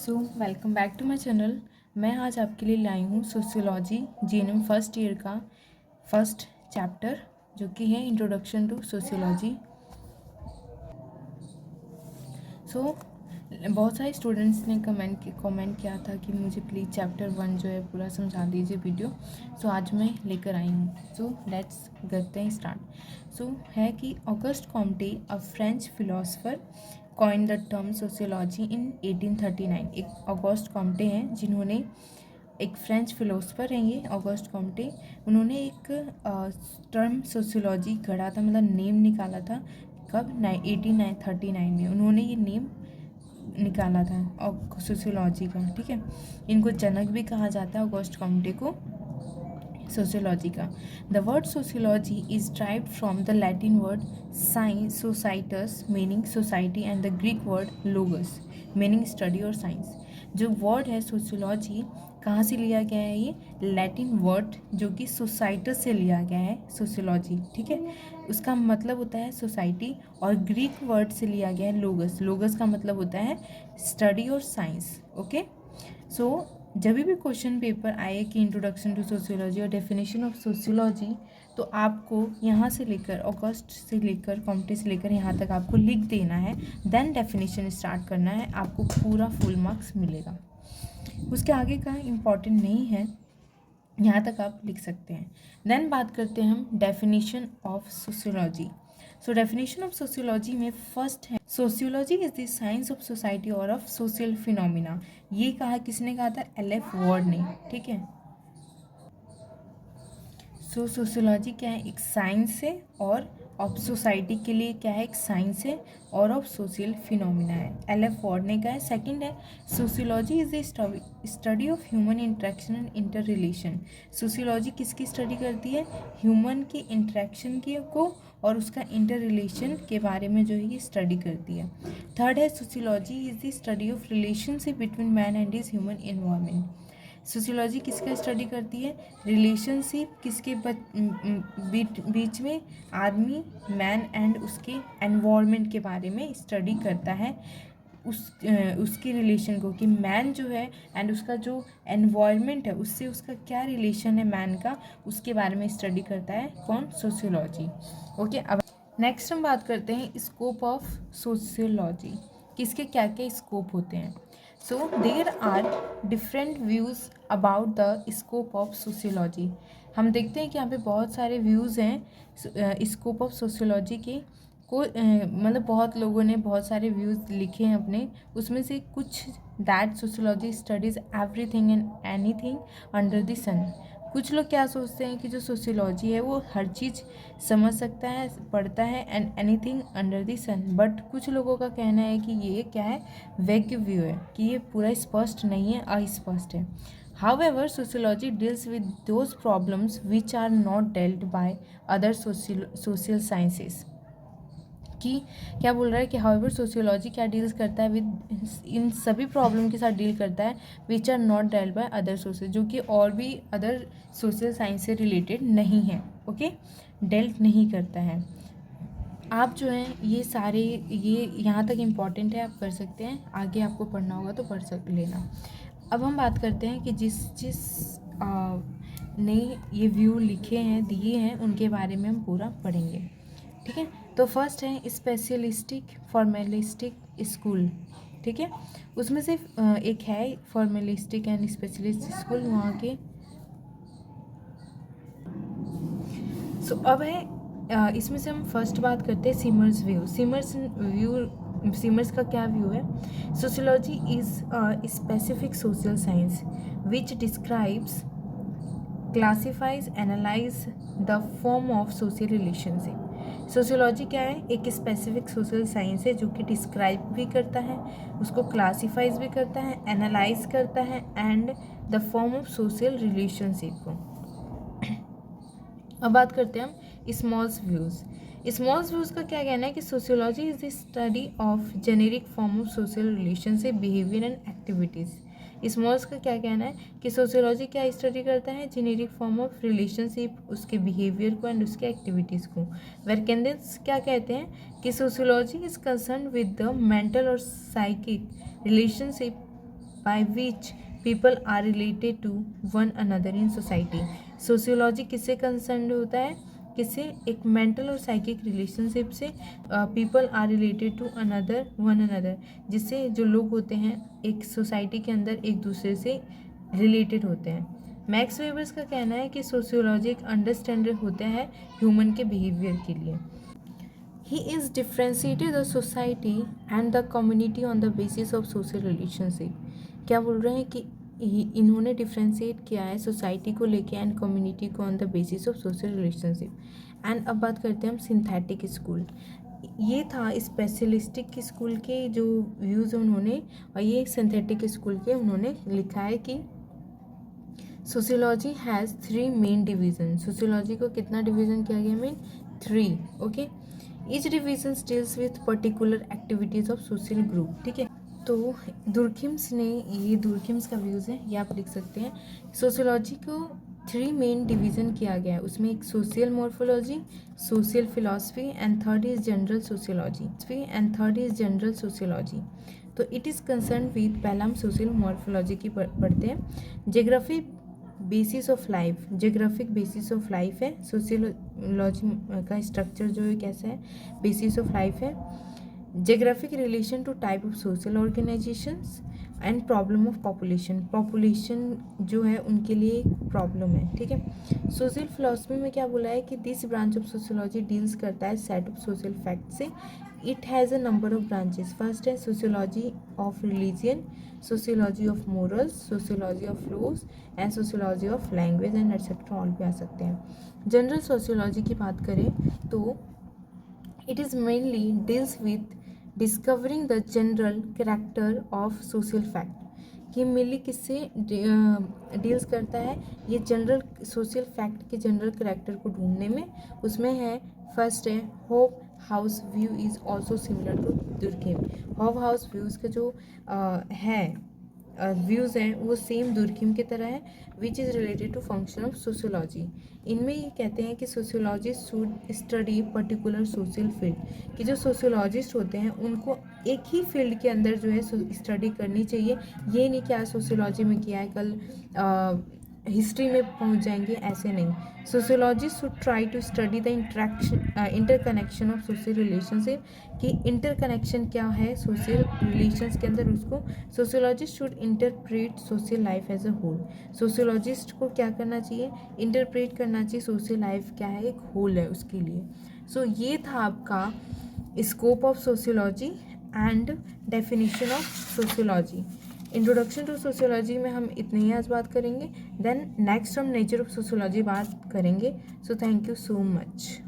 Welcome back to my channel. मैं आज आपके लिए लाई हूँ सोशियोलॉजी जीएनएम फर्स्ट ईयर का फर्स्ट चैप्टर जो कि है इंट्रोडक्शन टू सोशियोलॉजी। बहुत सारे स्टूडेंट्स ने कमेंट किया था कि मुझे प्लीज़ चैप्टर 1 जो है पूरा समझा दीजिए वीडियो। आज मैं लेकर आई हूँ। लेट्स करते हैं स्टार्ट। है कि Auguste Comte a French philosopher coin the term sociology in 1839। एक ऑगस्ट कॉम्टे हैं जिन्होंने, एक फ्रेंच फिलोसफर हैं ये ऑगस्ट कॉम्टे, उन्होंने एक टर्म सोशियोलॉजी गढ़ा था, मतलब नेम निकाला था। कब? 1839 में उन्होंने ये नेम निकाला था और सोशियोलॉजी का। ठीक है, इनको जनक भी कहा जाता है ऑगस्ट कॉम्टे को सोशियोलॉजी का। The word sociology is derived from the Latin word science societas meaning society and the Greek word logos meaning study और साइंस। जो वर्ड है सोशियोलॉजी कहाँ से लिया गया है? ये लैटिन वर्ड जो कि सोसाइटस से लिया गया है सोशियोलॉजी। ठीक है, उसका मतलब होता है सोसाइटी, और ग्रीक वर्ड से लिया गया है लोगस। लोगस का मतलब होता है स्टडी और साइंस। ओके, जब भी क्वेश्चन पेपर आए कि इंट्रोडक्शन टू सोशियोलॉजी और डेफिनेशन ऑफ सोशियोलॉजी, तो आपको यहाँ से लेकर ऑगस्ट से लेकर कॉम्टे से लेकर यहाँ तक आपको लिख देना है, देन डेफिनेशन स्टार्ट करना है, आपको पूरा फुल मार्क्स मिलेगा। उसके आगे का इम्पॉर्टेंट नहीं है, यहाँ तक आप लिख सकते हैं। देन बात करते हैं हम definition of sociology. Definition of sociology में फर्स्ट है sociology is the science of society और ऑफ सोशल फिनोमिना। ये कहा किसने? कहा था एल.एफ. वॉर्ड ने। ठीक है, सोशियोलॉजी क्या है? एक साइंस है, और ऑफ सोसाइटी के लिए क्या है? एक साइंस है, और ऑफ सोशल फिनोमिना है। एल.एफ. वॉर्ड ने कहा है। सेकंड है sociology is the study of human interaction and inter relation. Sociology किसकी स्टडी करती है? ह्यूमन की इंटरेक्शन की को और उसका इंटर रिलेशन के बारे में जो है ये स्टडी करती है। थर्ड है sociology is the study of relationship between man and his human environment. Sociology किसका स्टडी करती है? रिलेशनशिप किसके बीच में? आदमी, मैन एंड उसके एनवायरनमेंट के बारे में स्टडी करता है, उसके रिलेशन को, कि मैन जो है एंड उसका जो एनवायरनमेंट है उससे उसका क्या रिलेशन है मैन का, उसके बारे में स्टडी करता है कौन? सोशियोलॉजी। ओके, अब नेक्स्ट हम बात करते हैं स्कोप ऑफ सोशियोलॉजी। किसके क्या क्या स्कोप होते हैं? There are different views about the scope of sociology. हम देखते हैं कि यहाँ पे बहुत सारे व्यूज़ हैं स्कोप ऑफ सोशियोलॉजी के मतलब बहुत लोगों ने बहुत सारे व्यूज़ लिखे हैं अपने, उसमें से कुछ that sociology studies everything and anything under the sun. कुछ लोग क्या सोचते हैं कि जो सोशियोलॉजी है वो हर चीज़ समझ सकता है, पढ़ता है, and anything under the sun. But कुछ लोगों का कहना है कि ये क्या है? वेग व्यू है, कि ये पूरा स्पष्ट नहीं है, अस्पष्ट है। However, sociology deals with those problems which are not dealt by other social sciences. कि क्या बोल रहा है कि हाउएवर सोशियोलॉजी क्या डील्स करता है विद इन सभी प्रॉब्लम के साथ डील करता है which are not dealt by other sources, जो कि और भी अदर सोशल साइंस से रिलेटेड नहीं है। ओके, डेल्ट नहीं करता है। आप जो हैं ये सारे ये यहाँ तक इम्पॉर्टेंट है, आप कर सकते हैं, आगे आपको पढ़ना होगा तो पढ़ लेना। अब हम बात करते हैं कि जिस ने ये व्यू लिखे हैं, दिए हैं, उनके बारे में हम पूरा पढ़ेंगे। ठीक है, तो फर्स्ट है स्पेशलिस्टिक फॉर्मेलिस्टिक स्कूल। ठीक है, उसमें से एक है फॉर्मेलिस्टिक एंड स्पेशलिस्ट स्कूल वहाँ के। अब है इसमें से हम फर्स्ट बात करते हैं सिमर्स व्यू। सिमर्स का क्या व्यू है? Sociology is specific social science which describes classifies analyse the form of social relationship. Sociology क्या है? एक स्पेसिफिक सोशल साइंस है जो कि डिस्क्राइब भी करता है, उसको क्लासीफाइज भी करता है, एनालाइज करता है, and the form of social relationship को। अब बात करते हैं हम स्मॉल्स व्यूज़ का क्या कहना है कि sociology is the study of generic form of social relationship behaviour and activities. Smalls का क्या कहना है कि सोशियोलॉजी क्या स्टडी करता है? जेनेरिक फॉर्म ऑफ रिलेशनशिप, उसके बिहेवियर को एंड उसके एक्टिविटीज़ को। वेरकेंडेंस क्या कहते हैं कि sociology is concern with the mental और psychic relationship by which people are related to one another in society. Sociology किससे कंसर्न होता है, किससे, एक मेंटल और साइकिक रिलेशनशिप से people are related to another one another, जिससे जो लोग होते हैं एक सोसाइटी के अंदर एक दूसरे से रिलेटेड होते हैं। मैक्स वेबर्स का कहना है कि सोशियोलॉजी एक अंडरस्टैंडर होता है ह्यूमन के बिहेवियर के लिए। He is differentiated the society and the community on the basis of social relationship. क्या बोल रहे हैं कि इन्होंने डिफ्रेंशिएट किया है सोसाइटी को लेके एंड कम्युनिटी को on the basis of social relationship. And अब बात करते हैं हम सिंथेटिक स्कूल। ये था स्पेशलिस्टिक स्कूल के जो व्यूज़ उन्होंने, और ये सिंथेटिक स्कूल के उन्होंने लिखा है कि sociology has 3 main division. Sociology को कितना डिवीज़न किया गया, mean 3, okay. Each division deals with particular activities of social group, ठीक है। तो दुर्खिम्स ने, ये दुर्खिम्स का व्यूज़ है, ये आप लिख सकते हैं। सोशियोलॉजी को 3 मेन डिवीज़न किया गया है, उसमें एक social morphology, social philosophy and third is general sociology. तो इट इज़ कंसर्न विद, पहला हम सोशल मॉर्फोलॉजी की पढ़ते हैं। Geographic basis of life, geographic basis of life है। सोशियोलॉजी का स्ट्रक्चर जो है कैसा है, बेसिस ऑफ लाइफ है। Geographic relation to type of social organisations and problem of population जो है उनके लिए एक प्रॉब्लम है, ठीक है। सोशल फिलॉसफी में क्या बोला है कि this branch of sociology deals करता है सेट ऑफ सोशल फैक्ट से। It has a number of branches. First है sociology of religion, sociology of morals, sociology of laws and sociology of language and etcetera all भी आ सकते हैं। General sociology की बात करें तो it is mainly deals with discovering the general character of social fact. ये मेनली किससे डील्स करता है, ये जनरल सोशल फैक्ट के जनरल कैरेक्टर को ढूंढने में। उसमें है, फर्स्ट है Hobhouse view is also similar to Durkheim. Hobhouse views का जो व्यूज़ हैं वो सेम दुर्खिम की तरह है, which is related to function of sociology. इनमें ये कहते हैं कि sociologist should study particular social field, कि जो सोशियोलॉजिस्ट होते हैं उनको एक ही फील्ड के अंदर जो है स्टडी करनी चाहिए। ये नहीं कि आज सोशियोलॉजी में किया है कल हिस्ट्री में पहुंच जाएंगे, ऐसे नहीं। Sociologist should try to study the interconnection of social relationship, कि इंटरकनेक्शन क्या है सोशल रिलेशंस के अंदर, उसको sociologist should interpret social life as a whole. Sociologist को क्या करना चाहिए, इंटरप्रेट करना चाहिए सोशल लाइफ क्या है, एक होल है उसके लिए। सो ये था आपका scope of sociology and definition of sociology. Introduction to sociology में हम इतने ही आज बात करेंगे, देन नेक्स्ट हम नेचर ऑफ सोशियोलॉजी बात करेंगे। So thank you so much.